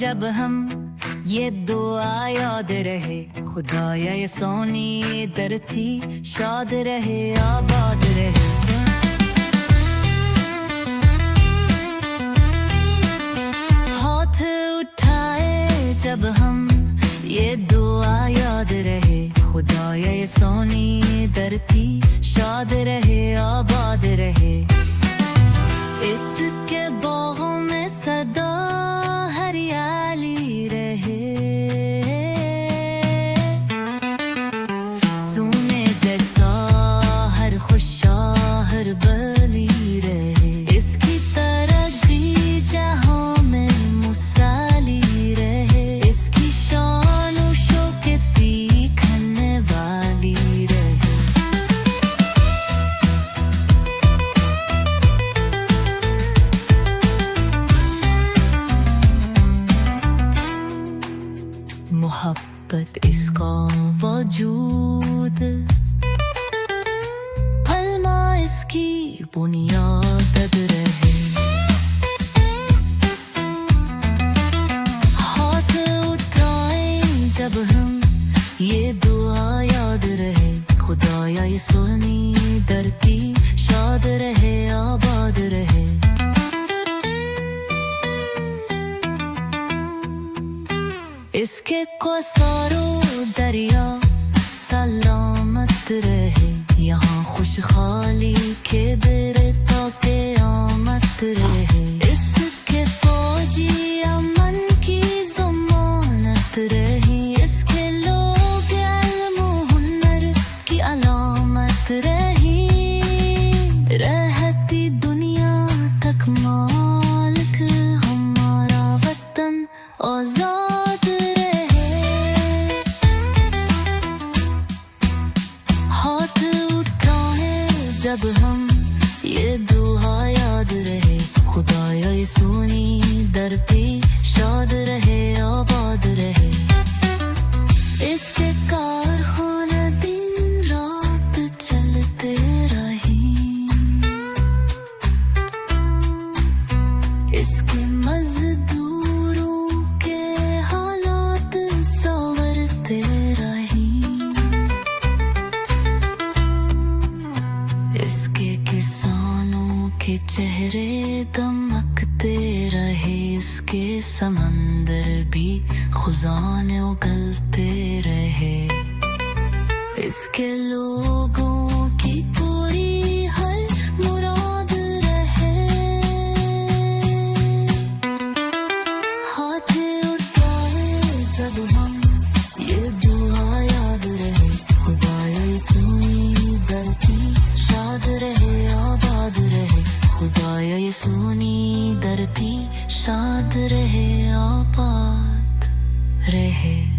जब हम ये दुआ याद रहे, खुदाया ये सोनी ये धरती शाद रहे आबाद रहे। हाथ उठाए जब हम ये दुआ याद रहे, खुदाया ये सोनी ये धरती शाद रहे आबाद रहे। इसके बागों में सदा हरियाली रहे, सुने जैसा हर खुशा हर बली रहे। इसकी तरक्की जहां में मुसाली रहे, इसकी शान और शौकत दिखने वाली रहे। मोहब्बत इसका वजूद, फलमा इसकी बुनियाद रहे। हाथ उठाए जब हम ये दुआ याद रहे, खुदाया ये सोनी धरती शाद रहे आबाद रहे। इसके कोसारो दरिया सलामत रहे, यहाँ खुशहाली के दरता के आमत रहे। इसके फौजी अमन की जमानत रही, इसके लोग इल्म हुनर की अलामत रही। रहती दुनिया तक मालिक हमारा वतन आजाद रहे। हाथ उठाए जब हम ये दुआ याद रहे, खुदाया ये सोनी धरती शाद रहे आबाद रहे। इसके कारखाने दिन रात चलते रही, इसके मजदूरों के हालात संवरते रही। इसके किसानों के चेहरे दमकते रहे, इसके समंदर भी खुजाने उगलते रहे। इसके लोगों की पूरी हर मुराद रहे। हाथ उठाए जब हम ये दुआ याद रहे, खुदाया ये सोनी धरती शाद रहे आबाद रहे। खुदाया ये सोनी धरती शाद रहे आबाद रहे।